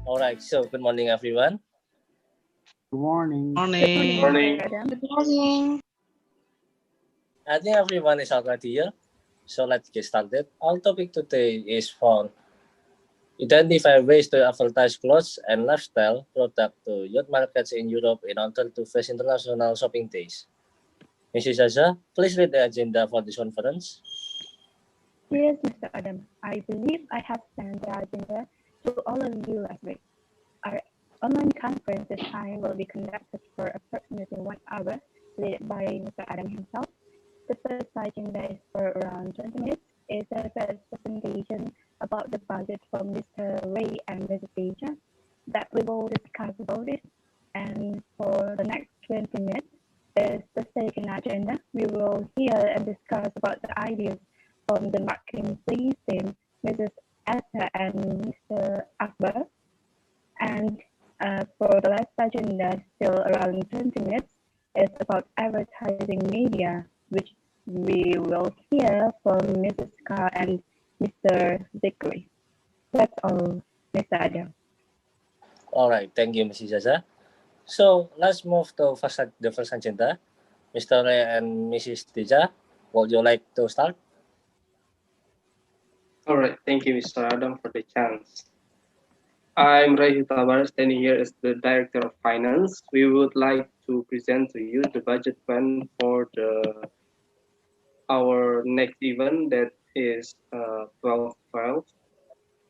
All right, so good morning, everyone. Good morning. Good morning, Morning. Mr. Morning. Adam. Good morning. I think everyone is already here. So let's get started. Our topic today is for identify ways to advertise clothes and lifestyle product to youth markets in Europe in order to face international shopping days. Mrs. Zsa, please read the agenda for this conference. Yes, Mr. Adam. I believe I have sent the agenda to all of you last week. Our online conference this time will be conducted for approximately 1 hour, led by Mr. Adam himself. The first agenda is for around 20 minutes. It's a first presentation about the budget from Mr. Ray and Mrs. Deja that we will discuss about it. And for the next 20 minutes is the second agenda. We will hear and discuss about the ideas from the marketing team, Mrs. Ester and Mr. Akbar. And for the last agenda, still around 20 minutes, is about advertising media, which we will hear from Mrs. Carr and Mr. Zikri. That's all, Mr. Adam. All right, thank you, Mrs. Zsa. So let's move to the first agenda. Mr. Ray and Mrs. Deja, would you like to start? All right. Thank you, Mr. Adam, for the chance. I'm Hutabarat, standing here as the Director of Finance. We would like to present to you the budget plan for our next event that is 12/12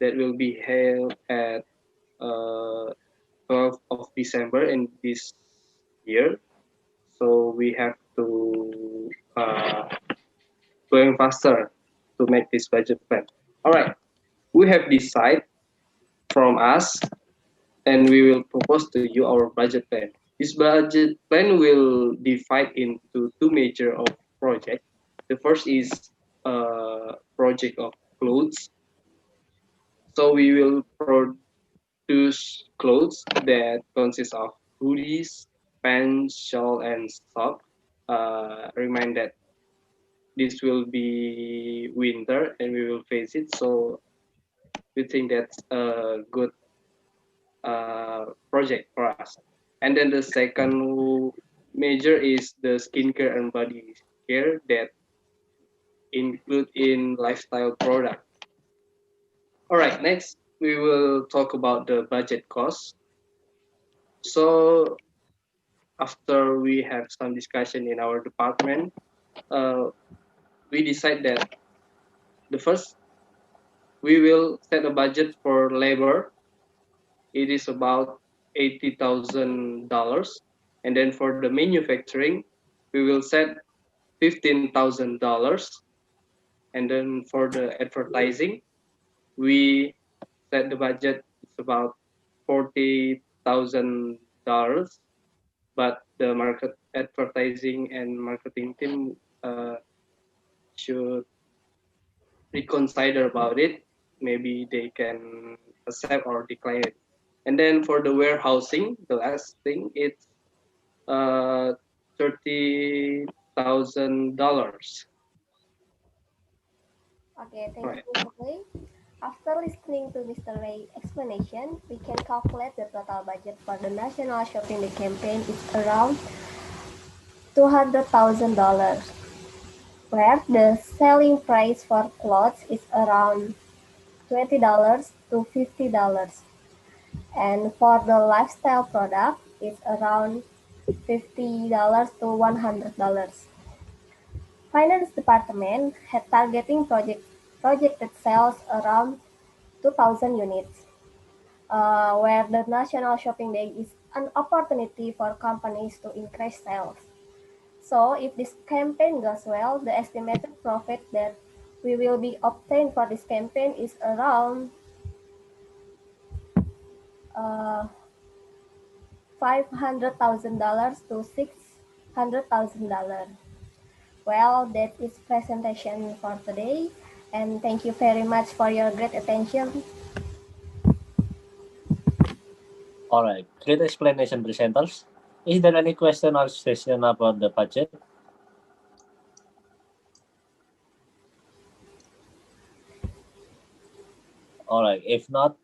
that will be held at 12th of December in this year. So we have to going faster to make this budget plan. All right, we have decided from us, and we will propose to you our budget plan. This budget plan will divide into two major of project. The first is project of clothes. So we will produce clothes that consist of hoodies, pants, shawl, and sock. Remind that this will be winter and we will face it. So we think that's a good project for us. And then the second major is the skincare and body care that include in lifestyle product. All right, next we will talk about the budget costs. So after we have some discussion in our department, uh, we decide that the first we will set a budget for labor. It is about $80,000, and then for the manufacturing, we will set $15,000, and then for the advertising, we set the budget is about $40,000, but the market advertising and marketing team should reconsider about it. Maybe they can accept or decline it. And then for the warehousing, the last thing it's $30,000. Okay, thank you, Right. Mr. Ray. After listening to Mr. Ray's explanation, we can calculate the total budget for the national shopping day campaign is around $200,000, where the selling price for clothes is around $20 to $50, and for the lifestyle product is around $50 to $100. Finance department had targeting projected sales around 2,000 units, where the National Shopping Day is an opportunity for companies to increase sales. So if this campaign goes well, the estimated profit that we will be obtained for this campaign is around $500,000 to $600,000. Well, that is presentation for today, and thank you very much for your great attention. All right, great explanation, presenters. Is there any question or suggestion about the budget? All right, if not,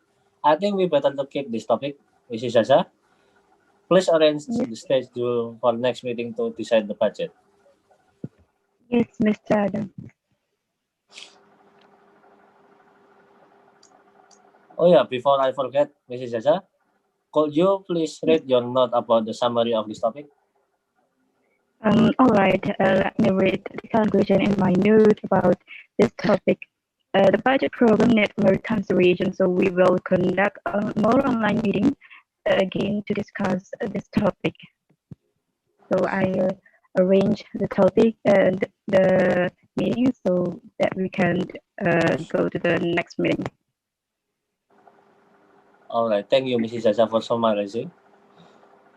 I think we better to keep this topic, Mrs. Zsa-zsa. Please arrange Yes. the stage for next meeting to decide the budget. Yes, Mr. Adam. Oh yeah, before I forget, Mrs. Zsa-zsa, could you please read your note about the summary of this topic? All right, let me read the conclusion in my note about this topic. The budget program needs more consideration, so we will conduct more online meetings again to discuss this topic. So I arrange the topic and the meeting so that we can go to the next meeting. All right, thank you, Mrs. Zsa-zsa, for summarizing.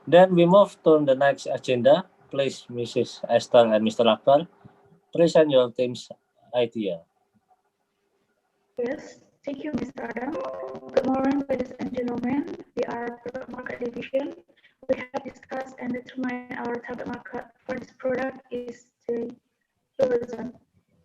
Then we move to the next agenda. Please, Mrs. Esther and Mr. Akbar, present your team's idea. Yes, thank you, Mr. Adam. Good morning, ladies and gentlemen. We are product market division. We have discussed and determined our target market for this product is the Eurozone.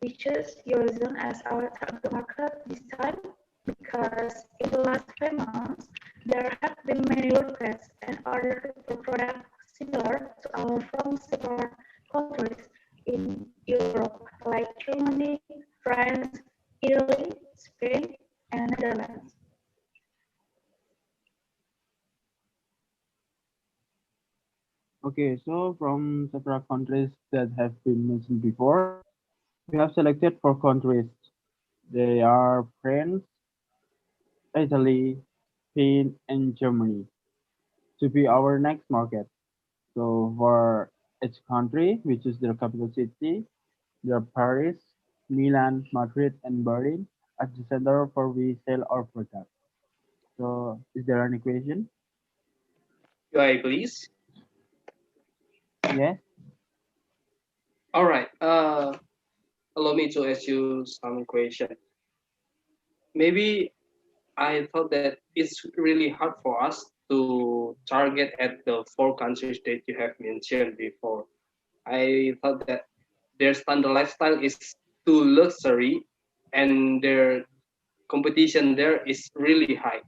We choose Eurozone as our target market this time because in the last 5 months, there have been many requests and orders for products similar to our from several countries in Europe, like Germany, France, Italy, Spain, and Netherlands. Okay, so from several countries that have been mentioned before, we have selected 4 countries. They are France, Italy, Spain, and Germany to be our next market. So for each country, we choose their capital city, their Paris, Milan, Madrid, and Berlin as the center for we sell our product. So is there any question? UI, please. Yes. All right. Allow me to ask you some question. Maybe I thought that it's really hard for us to target at the 4 countries that you have mentioned before. I thought that their standard lifestyle is too luxury and their competition there is really high.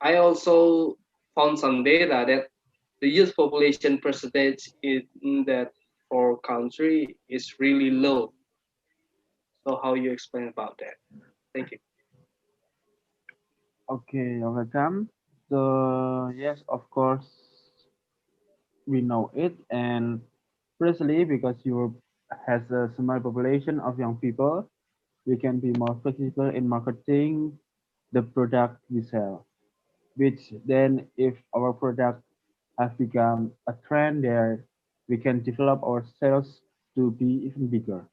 I also found some data that the youth population percentage in that 4 country is really low. So how you explain about that? Thank you. Okay, welcome. So yes, of course, we know it, and precisely because Europe has a small population of young people, we can be more flexible in marketing the product we sell. Which then, if our product has become a trend there, we can develop our sales to be even bigger.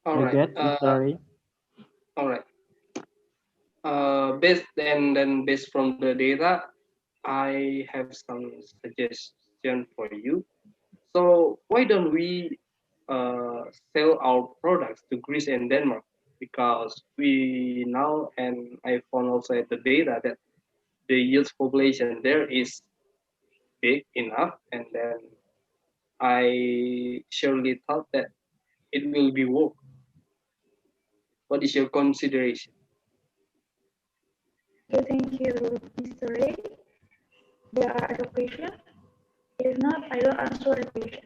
All You right. get the story? All right. Based from the data, I have some suggestion for you. So why don't we sell our products to Greece and Denmark? Because we now, and I found also at the data that the youth population there is big enough, and then I surely thought that it will be work. What is your consideration? Thank you, Mr. Ray. There are other questions? If not, I will answer the question.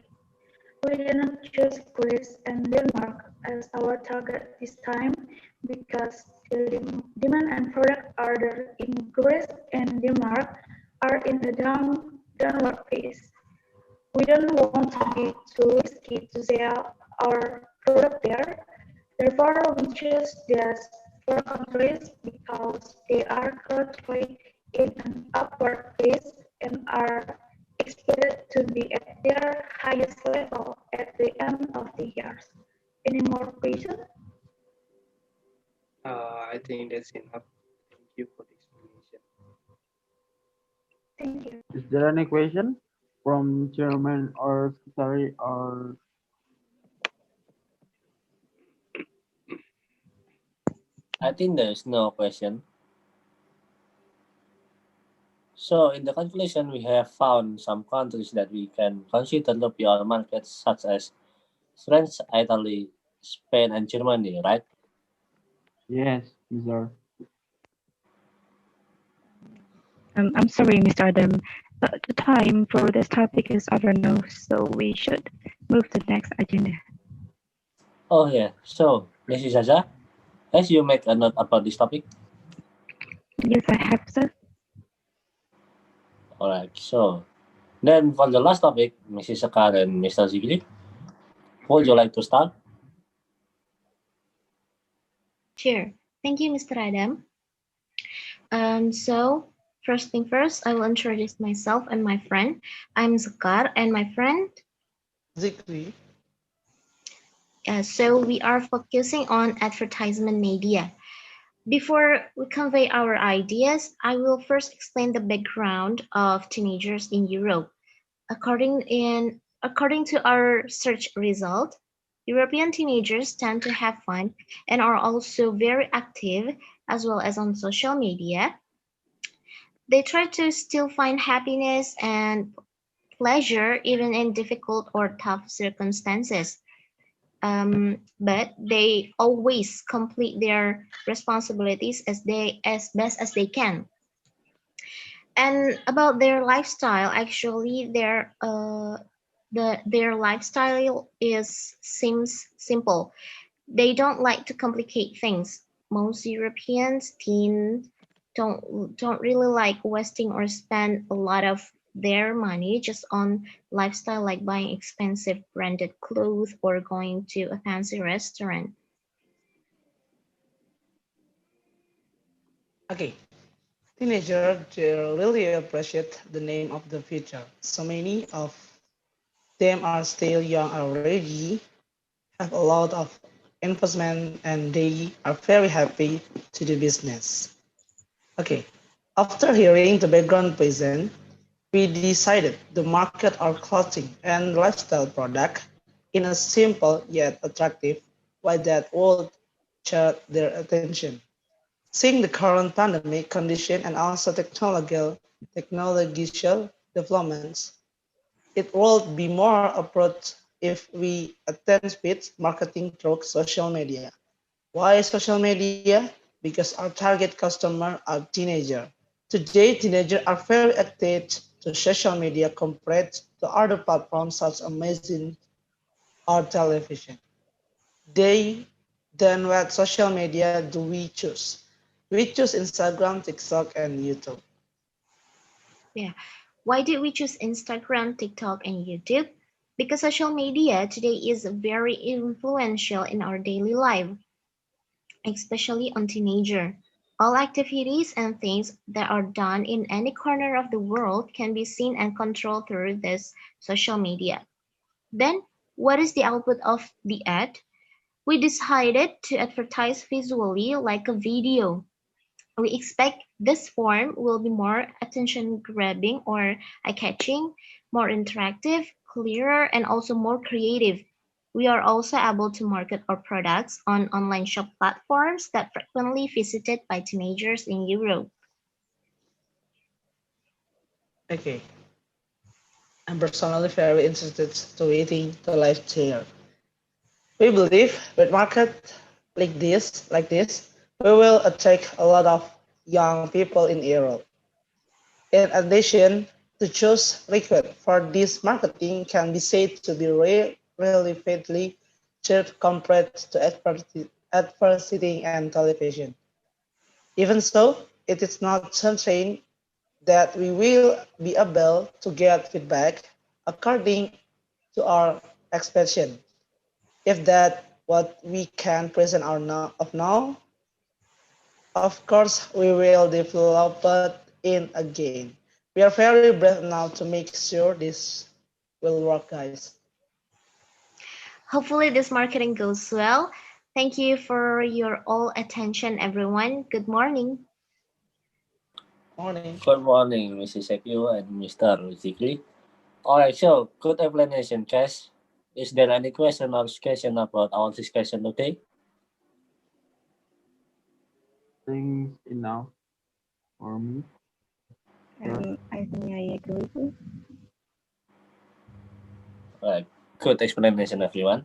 We did not choose Greece and Denmark as our target this time because the demand and product order in Greece and Denmark are in the downward phase. We don't want to be too risky to sell our product there. Therefore, we choose these 4 countries because they are currently in an upward phase and are expected to be at their highest level at the end of the year. Any more questions? I think that's enough. Thank you for the explanation. Thank you. Is there any question from chairman or secretary or I think there is no question. So in the conclusion, we have found some countries that we can consider to be our markets, such as France, Italy, Spain, and Germany, right? yes? Mr. I'm sorry, Mr. Adam, but the time for this topic is over now, so we should move to the next agenda. Oh yeah, so Mrs. Zsa-zsa, as you make a note about this topic? Yes, I have, sir. Alright, so then for the last topic, Mrs. Sekar and Mr. Zikri, would you like to start? Sure. Thank you, Mr. Adam. So first thing first, I will introduce myself and my friend. I'm Sekar and my friend. Zikri. So we are focusing on advertisement media. Before we convey our ideas, I will first explain the background of teenagers in Europe. According to our search result, European teenagers tend to have fun and are also very active as well as on social media. They try to still find happiness and pleasure even in difficult or tough circumstances. But they always complete their responsibilities as best as they can. And about their lifestyle, actually, their lifestyle is seems simple. They don't like to complicate things. Most Europeans teens don't really like wasting or spend a lot of their money just on lifestyle like buying expensive branded clothes or going to a fancy restaurant. Okay. Teenagers they really appreciate the name of the future. So many of them are still young already, have a lot of investment, and they are very happy to do business. Okay. After hearing the background present, we decided to market our clothing and lifestyle product in a simple yet attractive way that would catch their attention. Seeing the current pandemic condition and also technological developments, it would be more approach if we attend speed marketing through social media. Why social media? Because our target customer are teenagers. Today, teenagers are very active to social media compared to other platforms such as Amazon or television. They then what social media do we choose? We choose Instagram, TikTok, and YouTube. Yeah. Why did we choose Instagram, TikTok, and YouTube? Because social media today is very influential in our daily life, especially on teenager. All activities and things that are done in any corner of the world can be seen and controlled through this social media. Then, what is the output of the ad? We decided to advertise visually like a video. We expect this form will be more attention-grabbing or eye-catching, more interactive, clearer, and also more creative. We are also able to market our products on online shop platforms that frequently visited by teenagers in Europe. Okay, I'm personally very interested to eating the live chair. We believe with market like this, we will attract a lot of young people in Europe. In addition, to choose liquid for this marketing can be said to be relatively cheap compared to advertising and television. Even so, it is not certain that we will be able to get feedback according to our expectation. If that what we can present of now, of course we will develop it in again. We are very brave now to make sure this will work, guys. Hopefully this marketing goes well. Thank you for your all attention, everyone. Good morning. Morning. Good morning, Mrs. Sekyu and Mr. Zikri. Alright, so good explanation, Cash. Is there any question or discussion about our discussion today? Things enough for me. Sure. I think I agree with you. Alright, good explanation, everyone.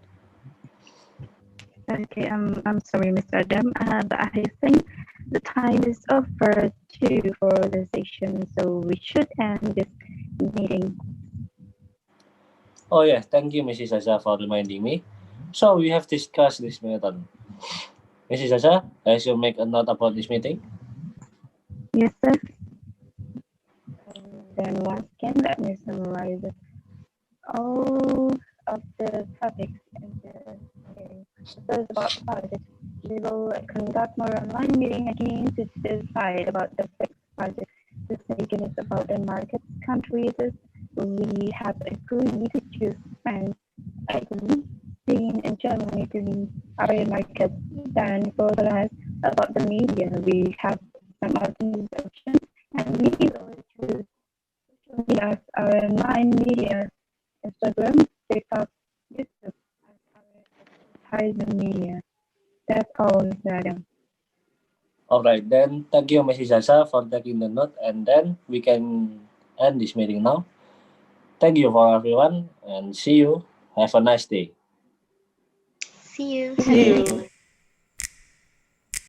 Okay, I'm sorry, Mr. Adam, but I think the time is over too for the session, so we should end this meeting. Oh yeah, thank you, Mrs. Zsa-zsa, for reminding me. So we have discussed this method. Mrs. Zsa-zsa, as you make a note about this meeting. Yes, sir. Then once again, let me summarize all of the topics in the meeting. First, about budget. We will conduct more online meeting again to decide about the fixed budget. The second is about the market countries. We have agreed to choose France, Italy, Spain, and Germany to be our markets. Then for the last, about the media, we have some of these options, and we will choose as our online media, Instagram, TikTok, YouTube as our advertising media. That's all, Mr. Adam. Alright, then thank you, Mrs. Zsa-zsa, for taking the note, and then we can end this meeting now. Thank you for everyone, and see you. Have a nice day. See you. See you.